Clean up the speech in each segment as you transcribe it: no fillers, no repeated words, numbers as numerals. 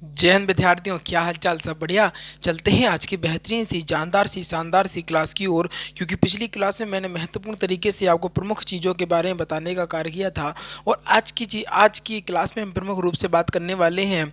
जय हिंद विद्यार्थियों, क्या हाल चाल? सब बढ़िया। चलते हैं आज की बेहतरीन सी जानदार सी शानदार सी क्लास की ओर। क्योंकि पिछली क्लास में मैंने महत्वपूर्ण तरीके से आपको प्रमुख चीज़ों के बारे में बताने का कार्य किया था। और आज की क्लास में हम प्रमुख रूप से बात करने वाले हैं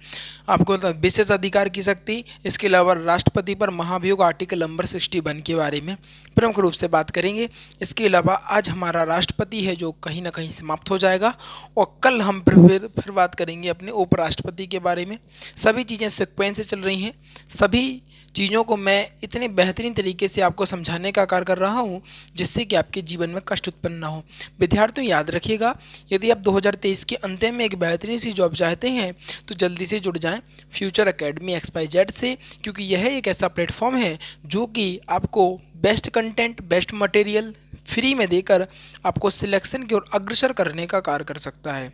आपको विशेष अधिकार की शक्ति, इसके अलावा राष्ट्रपति पर महाभियोग आर्टिकल नंबर 61 के बारे में प्रमुख रूप से बात करेंगे। इसके अलावा आज हमारा राष्ट्रपति है जो कहीं ना कहीं समाप्त हो जाएगा, और कल हम फिर बात करेंगे अपने उपराष्ट्रपति के बारे में। सभी चीज़ें सिक्वेंस से चल रही हैं। सभी चीज़ों को मैं इतने बेहतरीन तरीके से आपको समझाने का कार्य कर रहा हूं जिससे कि आपके जीवन में कष्ट उत्पन्न ना हो। विद्यार्थियों, याद रखिएगा, यदि आप 2023 के अंत में एक बेहतरीन सी जॉब चाहते हैं तो जल्दी से जुड़ जाएं फ्यूचर एकेडमी XYZ से, क्योंकि यह एक ऐसा प्लेटफॉर्म है जो कि आपको best content, best material free में देकर आपको सिलेक्शन की ओर अग्रसर करने का कार्य कर सकता है।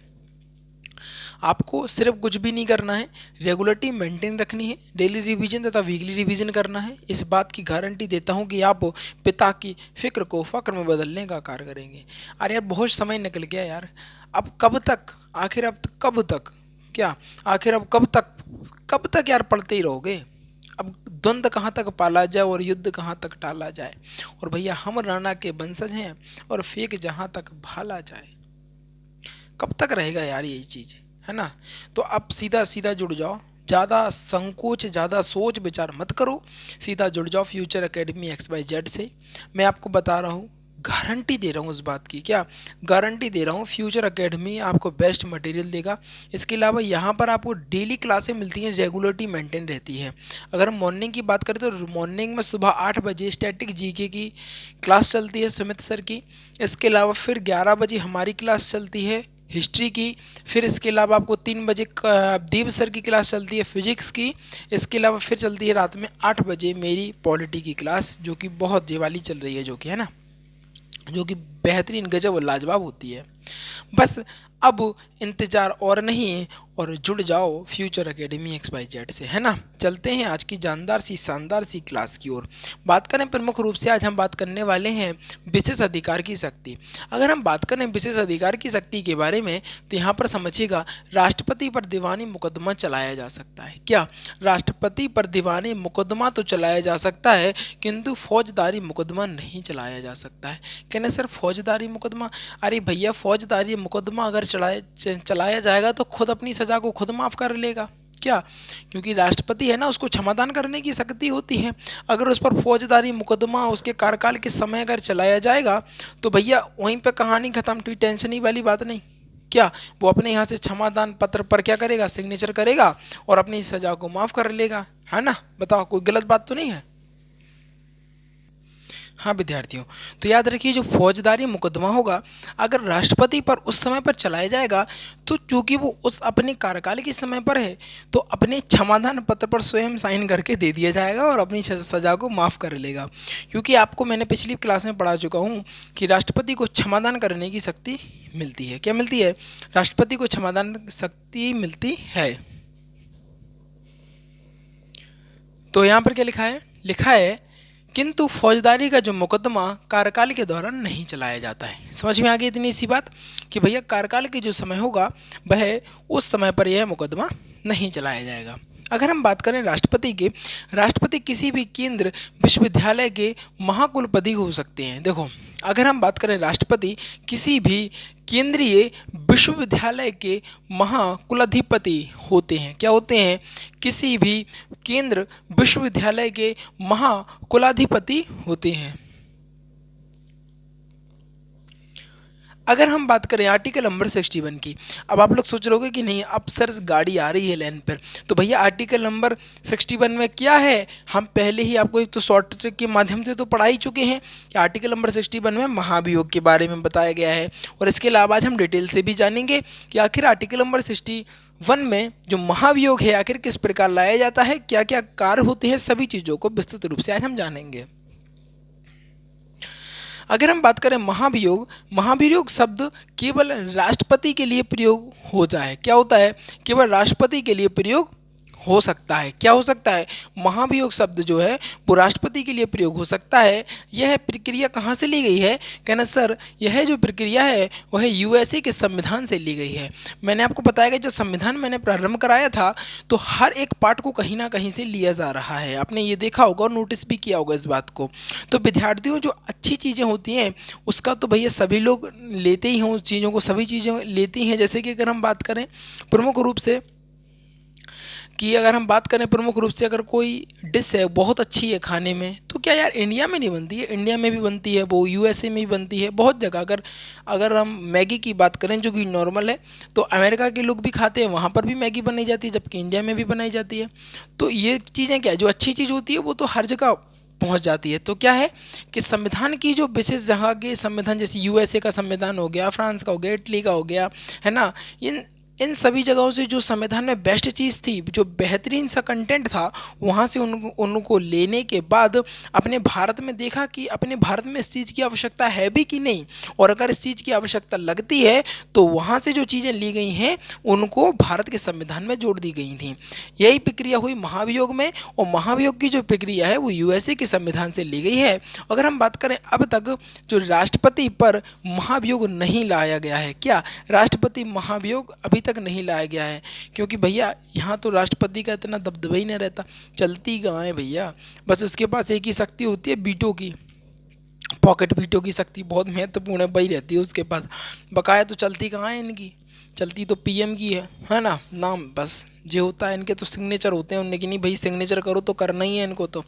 आपको सिर्फ कुछ भी नहीं करना है, रेगुलरिटी मेंटेन रखनी है, डेली रिवीजन तथा वीकली रिवीजन करना है। इस बात की गारंटी देता हूँ कि आप पिता की फिक्र को फक्र में बदलने का कार्य करेंगे। अरे यार, बहुत समय निकल गया यार। अब कब तक, आखिर अब कब तक, क्या आखिर अब कब तक यार पढ़ते ही रहोगे? अब द्वंद्व कहाँ तक पाला जाए और युद्ध कहाँ तक टाला जाए। और भैया, हम राणा के वंशज हैं और फेंक जहाँ तक भाला जाए। कब तक रहेगा यार यही चीज़, है ना? तो अब सीधा सीधा जुड़ जाओ, ज़्यादा संकोच, ज़्यादा सोच विचार मत करो, सीधा जुड़ जाओ फ्यूचर एकेडमी XYZ से। मैं आपको बता रहा हूँ, गारंटी दे रहा हूँ उस बात की। क्या गारंटी दे रहा हूँ? फ्यूचर एकेडमी आपको बेस्ट मटेरियल देगा। इसके अलावा यहाँ पर आपको डेली क्लासें मिलती हैं, रेगुलरिटी मेंटेन रहती है। अगर हम मॉर्निंग की बात करें तो मॉर्निंग में सुबह 8 बजे स्टैटिक जीके की क्लास चलती है सुमित सर की। इसके अलावा फिर 11 बजे हमारी क्लास चलती है हिस्ट्री की। फिर इसके अलावा आपको 3 बजे देव सर की क्लास चलती है फिजिक्स की। इसके अलावा फिर चलती है रात में 8 बजे मेरी पॉलिटी की क्लास, जो कि बहुत दिवाली चल रही है, जो कि है ना, जो कि बेहतरीन गजब और लाजवाब होती है। बस अब इंतज़ार और नहीं, और जुड़ जाओ फ्यूचर एकेडमी XYZ से, है ना? चलते हैं आज की जानदार सी शानदार सी क्लास की ओर। बात करें प्रमुख रूप से, आज हम बात करने वाले हैं विशेष अधिकार की शक्ति। अगर हम बात करें विशेष अधिकार की शक्ति के बारे में तो यहाँ पर समझिएगा, राष्ट्रपति पर दीवानी मुकदमा चलाया जा सकता है। क्या राष्ट्रपति पर दीवानी मुकदमा तो चलाया जा सकता है, किंतु फौजदारी मुकदमा नहीं चलाया जा सकता है। कहने सर, फौजदारी मुकदमा? अरे भैया, फौजदारी मुकदमा अगर चलाया जाएगा तो खुद अपनी सजा को खुद माफ कर लेगा। क्या? क्योंकि राष्ट्रपति है ना, उसको क्षमादान करने की शक्ति होती है। अगर उस पर फौजदारी मुकदमा उसके कार्यकाल के समय अगर चलाया जाएगा तो भैया वहीं पे कहानी खत्म, कोई टेंशन ही वाली बात नहीं। क्या वो अपने यहाँ से क्षमादान पत्र पर क्या करेगा? सिग्नेचर करेगा और अपनी सजा को माफ कर लेगा, है ना? बताओ, कोई गलत बात तो नहीं है? हाँ विद्यार्थियों, तो याद रखिए, जो फौजदारी मुकदमा होगा अगर राष्ट्रपति पर उस समय पर चलाया जाएगा तो चूंकि वो उस अपने कार्यकाल के समय पर है तो अपने क्षमादान पत्र पर स्वयं साइन करके दे दिया जाएगा और अपनी सजा को माफ़ कर लेगा। क्योंकि आपको मैंने पिछली क्लास में पढ़ा चुका हूँ कि राष्ट्रपति को क्षमादान करने की शक्ति मिलती है। क्या मिलती है? राष्ट्रपति को क्षमादान शक्ति मिलती है। तो यहाँ पर क्या लिखा है? लिखा है, किंतु फौजदारी का जो मुकदमा कार्यकाल के दौरान नहीं चलाया जाता है। समझ में आ गई इतनी सी बात कि भैया कार्यकाल के जो समय होगा वह उस समय पर यह मुकदमा नहीं चलाया जाएगा। अगर हम बात करें राष्ट्रपति की, राष्ट्रपति किसी भी केंद्र विश्वविद्यालय के महाकुलपति हो सकते हैं। देखो, अगर हम बात करें राष्ट्रपति किसी भी केंद्रीय विश्वविद्यालय के महाकुलाधिपति होते हैं। क्या होते हैं? किसी भी केंद्र विश्वविद्यालय के महाकुलाधिपति होते हैं। अगर हम बात करें आर्टिकल नंबर 61 की, अब आप लोग सोच रहे कि नहीं अब सर गाड़ी आ रही है लाइन पर, तो भैया आर्टिकल नंबर 61 में क्या है, हम पहले ही आपको एक तो शॉर्ट ट्रिक के माध्यम से तो पढ़ा ही चुके हैं कि आर्टिकल नंबर 61 में महाभियोग के बारे में बताया गया है। और इसके अलावा आज हम डिटेल से भी जानेंगे कि आखिर आर्टिकल नंबर 61 में जो महाभियोग है आखिर किस प्रकार लाया जाता है, क्या क्या कार्य होते हैं, सभी चीज़ों को विस्तृत रूप से आज हम जानेंगे। अगर हम बात करें महाभियोग, महाभियोग शब्द केवल राष्ट्रपति के लिए प्रयोग हो जाए। क्या होता है? केवल राष्ट्रपति के लिए प्रयोग हो सकता है। क्या हो सकता है? महाभियोग शब्द जो है वो राष्ट्रपति के लिए प्रयोग हो सकता है। यह प्रक्रिया कहाँ से ली गई है? कहना सर यह जो प्रक्रिया है वह यूएसए के संविधान से ली गई है। मैंने आपको बताया कि जब संविधान मैंने प्रारंभ कराया था तो हर एक पार्ट को कहीं ना कहीं से लिया जा रहा है। आपने ये देखा होगा और नोटिस भी किया होगा इस बात को। तो विद्यार्थियों जो अच्छी चीज़ें होती हैं उसका तो भैया सभी लोग लेते ही हैं, उस चीज़ों को सभी चीज़ें लेती हैं। जैसे कि अगर हम बात करें प्रमुख रूप से प्रमुख रूप से अगर कोई डिश है बहुत अच्छी है खाने में, तो क्या यार इंडिया में नहीं बनती है? इंडिया में भी बनती है, वो यूएसए में भी बनती है, बहुत जगह। अगर अगर हम मैगी की बात करें जो कि नॉर्मल है, तो अमेरिका के लोग भी खाते हैं, वहाँ पर भी मैगी बनाई जाती है, जबकि इंडिया में भी बनाई जाती है। तो ये चीज़ें क्या है, जो अच्छी चीज़ होती है वो तो हर जगह पहुंच जाती है। तो क्या है कि संविधान की जो विशेष जगह के संविधान, जैसे यूएसए का संविधान हो गया, फ्रांस का हो गया, इटली का हो गया, है ना, इन सभी जगहों से जो संविधान में बेस्ट चीज़ थी, जो बेहतरीन सा कंटेंट था, वहाँ से उनको लेने के बाद अपने भारत में देखा कि अपने भारत में इस चीज़ की आवश्यकता है भी कि नहीं, और अगर इस चीज़ की आवश्यकता लगती है तो वहाँ से जो चीज़ें ली गई हैं उनको भारत के संविधान में जोड़ दी गई थी। यही प्रक्रिया हुई महाभियोग में, और महाभियोग की जो प्रक्रिया है वो यूएसए के संविधान से ली गई है। अगर हम बात करें अब तक जो राष्ट्रपति पर महाभियोग नहीं लाया गया है, क्या राष्ट्रपति महाभियोग अभी तक नहीं लाया गया है? क्योंकि भैया यहाँ तो राष्ट्रपति का इतना दबदबा ही नहीं रहता, चलती कहाँ है भैया, बस उसके पास एक ही शक्ति होती है, वीटो की, पॉकेट वीटो की शक्ति बहुत महत्वपूर्ण है, वही रहती है उसके पास। बकाया तो चलती कहाँ है इनकी, चलती तो पीएम की है ना, नाम बस जो होता है इनके तो सिग्नेचर होते हैं उनके, कि नहीं भाई सिग्नेचर करो तो करना ही है इनको। तो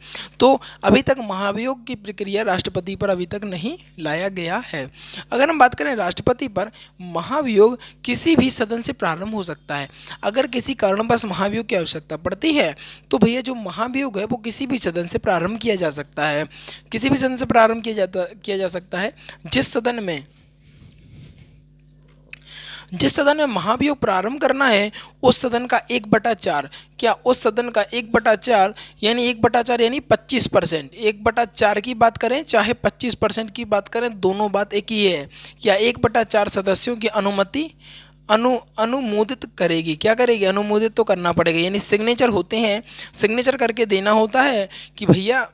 अभी तक महाभियोग की प्रक्रिया राष्ट्रपति पर अभी तक नहीं लाया गया है। अगर हम बात करें राष्ट्रपति पर, महाभियोग किसी भी सदन से प्रारंभ हो सकता है। अगर किसी कारणवश महाभियोग की आवश्यकता पड़ती है तो भैया जो महाभियोग है वो किसी भी सदन से प्रारंभ किया जा सकता है। किसी भी सदन से प्रारंभ किया जा सकता है जिस सदन में महाभियोग प्रारंभ करना है उस सदन का 1/4, क्या उस सदन का 1/4 यानी 1/4 यानी 25%, 1/4 की बात करें चाहे 25% की बात करें, दोनों बात एक ही है। क्या 1/4 सदस्यों की अनुमति अनुमोदित करेगी? क्या करेगी? अनुमोदित तो करना पड़ेगा, यानी सिग्नेचर होते हैं, सिग्नेचर करके देना होता है कि भैया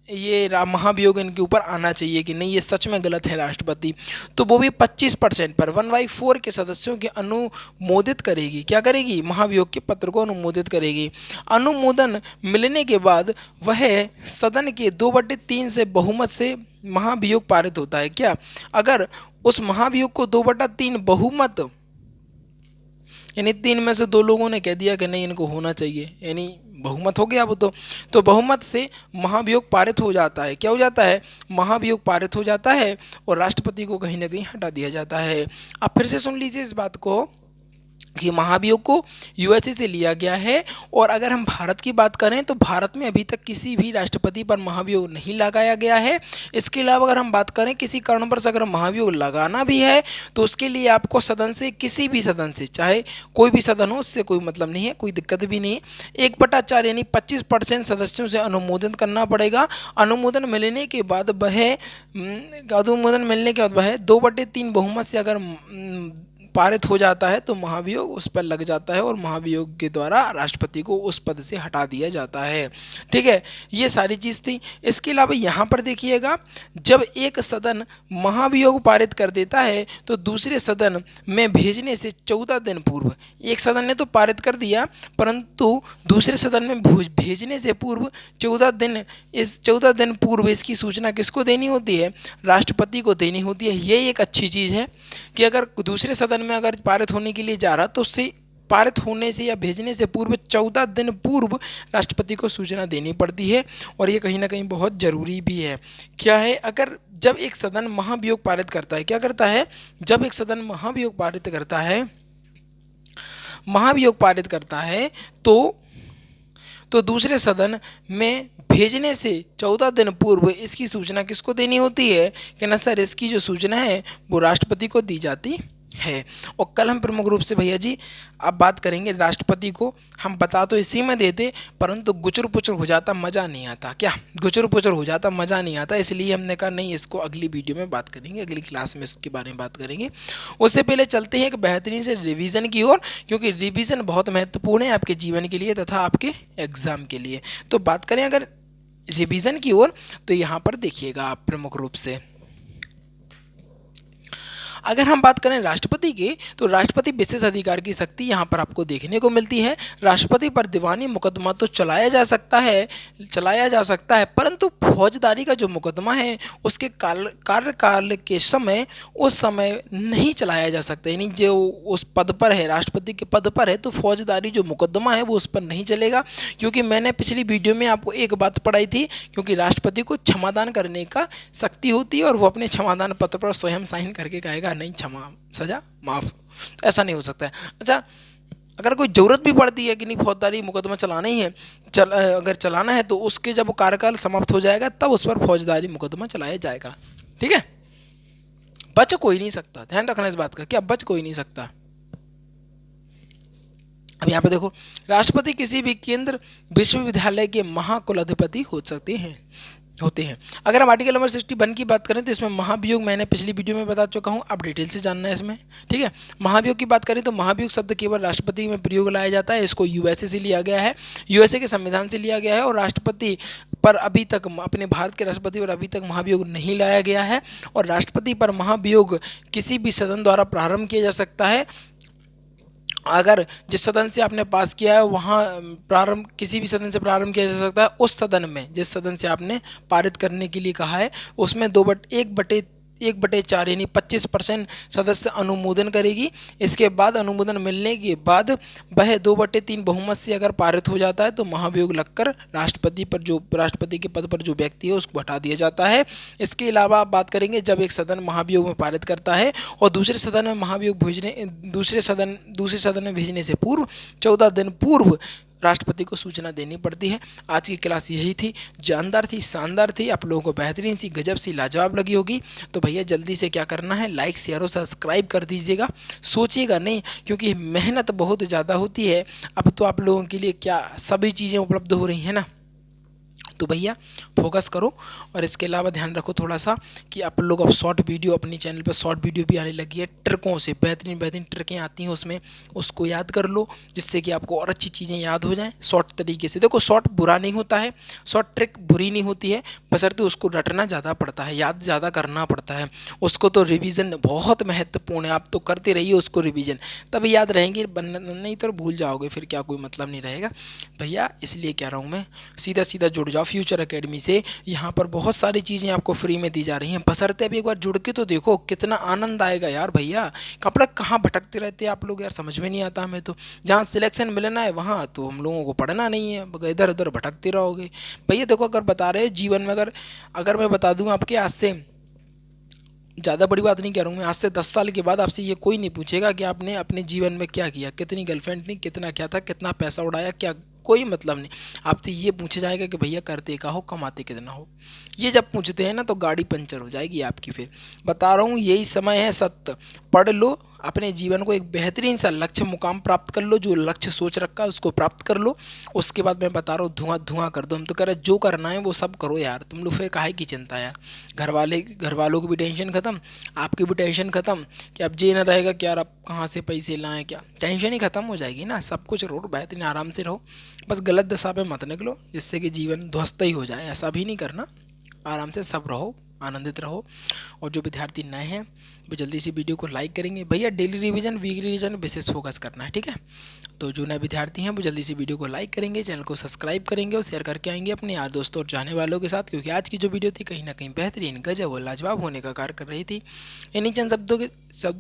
ये महाभियोग इनके ऊपर आना चाहिए कि नहीं, ये सच में गलत है राष्ट्रपति। तो वो भी 25% पर 1/4 के सदस्यों के अनुमोदित करेगी। क्या करेगी? महाभियोग के पत्र को अनुमोदित करेगी। अनुमोदन मिलने के बाद वह सदन के 2/3 से बहुमत से महाभियोग पारित होता है। क्या अगर उस महाभियोग को 2/3 बहुमत यानी 3 में से 2 लोगों ने कह दिया कि नहीं इनको होना चाहिए, यानी बहुमत हो गया वो तो बहुमत से महाभियोग पारित हो जाता है। क्या हो जाता है? महाभियोग पारित हो जाता है और राष्ट्रपति को कहीं ना कहीं हटा दिया जाता है। अब फिर से सुन लीजिए इस बात को कि महाभियोग को यूएसए से लिया गया है। और अगर हम भारत की बात करें तो भारत में अभी तक किसी भी राष्ट्रपति पर महाभियोग नहीं लगाया गया है। इसके अलावा अगर हम बात करें किसी कारणवश अगर महाभियोग लगाना भी है तो उसके लिए आपको सदन से, किसी भी सदन से, चाहे कोई भी सदन हो, उससे कोई मतलब नहीं है, कोई दिक्कत भी नहीं है। 1/4 यानी 25% सदस्यों से अनुमोदन करना पड़ेगा। अनुमोदन मिलने के बाद वह 2/3 बहुमत से अगर पारित हो जाता है तो महाभियोग उस पर लग जाता है और महाभियोग के द्वारा राष्ट्रपति को उस पद से हटा दिया जाता है। ठीक है, ये सारी चीज़ थी। इसके अलावा यहाँ पर देखिएगा, जब एक सदन महाभियोग पारित कर देता है तो दूसरे सदन में भेजने से 14 दिन पूर्व, एक सदन ने तो पारित कर दिया परंतु दूसरे सदन में भेजने से पूर्व 14 दिन पूर्व इसकी सूचना किसको देनी होती है? राष्ट्रपति को देनी होती है। ये एक अच्छी चीज़ है कि अगर दूसरे सदन में अगर पारित होने के लिए जा रहा तो उससे पारित होने से या भेजने से पूर्व 14 दिन पूर्व राष्ट्रपति को सूचना देनी पड़ती है, और ये कहीं ना कहीं बहुत ज़रूरी भी है। क्या है, अगर जब एक सदन महाभियोग पारित करता है, क्या करता है, जब एक सदन महाभियोग पारित करता है तो दूसरे सदन में भेजने से 14 दिन पूर्व इसकी सूचना किसको देनी होती है? कि ना सर इसकी जो सूचना है वो राष्ट्रपति को दी जाती है। और कल हम प्रमुख रूप से भैया जी अब बात करेंगे राष्ट्रपति को। हम बता तो इसी में देते, परंतु गुचर पुचर हो जाता, मज़ा नहीं आता। क्या गुचर पुचर हो जाता, मज़ा नहीं आता, इसलिए हमने कहा नहीं, इसको अगली वीडियो में बात करेंगे, अगली क्लास में इसके बारे में बात करेंगे। उससे पहले चलते हैं एक बेहतरीन से रिवीजन की ओर, क्योंकि रिवीजन बहुत महत्वपूर्ण है आपके जीवन के लिए तथा आपके एग्जाम के लिए। तो बात करें अगर रिवीजन की ओर, तो यहाँ पर देखिएगा आप प्रमुख रूप से अगर हम बात करें राष्ट्रपति की, तो राष्ट्रपति विशेष अधिकार की शक्ति यहाँ पर आपको देखने को मिलती है। राष्ट्रपति पर दीवानी मुकदमा तो चलाया जा सकता है, परंतु फौजदारी का जो मुकदमा है उसके कार्यकाल के समय उस समय नहीं चलाया जा सकता। यानी जो उस पद पर है, राष्ट्रपति के पद पर है, तो फौजदारी जो मुकदमा है वो उस पर नहीं चलेगा। क्योंकि मैंने पिछली वीडियो में आपको एक बात पढ़ाई थी, क्योंकि राष्ट्रपति को क्षमादान करने का शक्ति होती है और वो अपने क्षमादान पत्र पर स्वयं साइन करके कहेगा नहीं, क्षमा, सजा माफ, ऐसा नहीं हो सकता है। अच्छा, अगर कोई ज़रूरत भी पड़ती है कि नहीं फौजदारी मुकदमा चलाना ही है, अगर चलाना है, तो उसके जब वो कार्यकाल समाप्त हो जाएगा तब उस पर फौजदारी मुकदमा चलाया जाएगा। ठीक है, बच कोई नहीं सकता, ध्यान रखना इस बात का, क्या बच कोई नहीं सकता। अब यहाँ पे देखो, राष्ट्रपति किसी भी केंद्र विश्वविद्यालय के महाकुलाधिपति होते हैं। अगर हम आर्टिकल नंबर 61 की बात करें, तो इसमें महाभियोग मैंने पिछली वीडियो में बता चुका हूँ, अब डिटेल से जानना है इसमें। ठीक है, महाभियोग की बात करें तो महाभियोग शब्द केवल राष्ट्रपति में प्रयोग लाया जाता है। इसको यूएसए से लिया गया है, यूएसए के संविधान से लिया गया है, और राष्ट्रपति पर अभी तक, अपने भारत के राष्ट्रपति पर अभी तक महाभियोग नहीं लाया गया है। और राष्ट्रपति पर महाभियोग किसी भी सदन द्वारा प्रारंभ किया जा सकता है। अगर जिस सदन से आपने पास किया है वहाँ किसी भी सदन से प्रारंभ किया जा सकता है। उस सदन में, जिस सदन से आपने पारित करने के लिए कहा है, उसमें 1/4 यानी 25% सदस्य अनुमोदन करेगी। इसके बाद अनुमोदन मिलने के बाद वह 2/3 बहुमत से अगर पारित हो जाता है तो महाभियोग लगकर राष्ट्रपति के पद पर जो व्यक्ति है उसको हटा दिया जाता है। इसके अलावा आप बात करेंगे जब एक सदन महाभियोग में पारित करता है और दूसरे सदन में भेजने से पूर्व 14 दिन पूर्व राष्ट्रपति को सूचना देनी पड़ती है। आज की क्लास यही थी, जानदार थी, शानदार थी, आप लोगों को बेहतरीन सी, गजब सी, लाजवाब लगी होगी। तो भैया जल्दी से क्या करना है, लाइक शेयर और सब्सक्राइब कर दीजिएगा। सोचिएगा नहीं, क्योंकि मेहनत बहुत ज़्यादा होती है। अब तो आप लोगों के लिए क्या सभी चीज़ें उपलब्ध हो रही हैं ना, तो भैया फोकस करो। और इसके अलावा ध्यान रखो थोड़ा सा कि आप लोग अब शॉर्ट वीडियो, अपनी चैनल पर शॉर्ट वीडियो भी आने लगी है, ट्रिकों से बेहतरीन ट्रिकें आती हैं उसमें, उसको याद कर लो, जिससे कि आपको और अच्छी चीज़ें याद हो जाएं शॉर्ट तरीके से। देखो, शॉर्ट बुरा नहीं होता है, शॉर्ट ट्रिक बुरी नहीं होती है, बशर्ते उसको रटना ज़्यादा पड़ता है, याद ज़्यादा करना पड़ता है उसको। तो रिवीजन बहुत महत्वपूर्ण है, आप तो करते रहिए उसको रिवीजन, तभी याद रहेंगे, नहीं तो भूल जाओगे, फिर क्या कोई मतलब नहीं रहेगा भैया। इसलिए कह रहा हूँ मैं, सीधा जुड़ जाओ फ्यूचर एकेडमी से। यहाँ पर बहुत सारी चीज़ें आपको फ्री में दी जा रही हैं, बशर्ते अभी एक बार जुड़ के तो देखो, कितना आनंद आएगा यार। भैया कपड़े कहाँ भटकते रहते हैं आप लोग यार, समझ में नहीं आता हमें तो। जहाँ सिलेक्शन मिलना है वहाँ तो हम लोगों को पढ़ना नहीं है, इधर उधर भटकते रहोगे भैया। देखो, अगर बता रहे जीवन में, अगर मैं बता दूँ आपके, आज से ज़्यादा बड़ी बात नहीं कह रहा हूँ मैं, आज से 10 साल के बाद आपसे ये कोई नहीं पूछेगा कि आपने अपने जीवन में क्या किया, कितनी गर्लफ्रेंड थी, कितना क्या था, कितना पैसा उड़ाया, क्या, कोई मतलब नहीं। आपसे ये पूछा जाएगा कि भैया करते क्या हो, कमाते कितना हो। ये जब पूछते हैं ना तो गाड़ी पंचर हो जाएगी आपकी। फिर बता रहा हूँ, यही समय है सत्य, पढ़ लो, अपने जीवन को एक बेहतरीन सा लक्ष्य मुकाम प्राप्त कर लो, जो लक्ष्य सोच रखा है उसको प्राप्त कर लो। उसके बाद मैं बता रहा हूँ, धुआं कर दो। हम तो कह रहे जो करना है वो सब करो यार, तुम लोग फिर काहे की चिंता यार। घर वालों की भी टेंशन खत्म, आपकी भी टेंशन खत्म, कि अब ये ना रहेगा कि यार अब कहाँ से पैसे लाएं, क्या टेंशन ही खत्म हो जाएगी ना। सब कुछ रहो, बेहतरीन आराम से रहो, बस गलत दिशा पे मत निकलो जिससे कि जीवन ध्वस्त ही हो जाए, ऐसा भी नहीं करना। आराम से सब रहो, आनंदित रहो। और जो विद्यार्थी नए हैं वो जल्दी से वीडियो को लाइक करेंगे भैया। डेली रिवीजन, वीकली रिवीजन विशेष फोकस करना है, ठीक है। तो जो नए विद्यार्थी हैं वो जल्दी से वीडियो को लाइक करेंगे, चैनल को सब्सक्राइब करेंगे और शेयर करके आएंगे अपने यार दोस्तों और जाने वालों के साथ, क्योंकि आज की जो वीडियो थी कहीं ना कहीं बेहतरीन, गजब और लाजवाब होने का कार्य कर रही थी। इन्हीं चंद शब्दों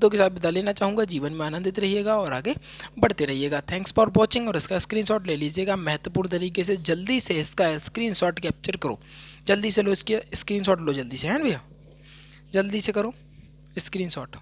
के साथ विदा लेना चाहूँगा। जीवन में आनंदित रहिएगा और आगे बढ़ते रहिएगा। Thanks for watching. और इसका स्क्रीनशॉट ले लीजिएगा महत्वपूर्ण तरीके से, जल्दी से इसका स्क्रीनशॉट कैप्चर करो, जल्दी से लो, इसके स्क्रीनशॉट लो जल्दी से, है ना भैया, जल्दी से करो स्क्रीनशॉट।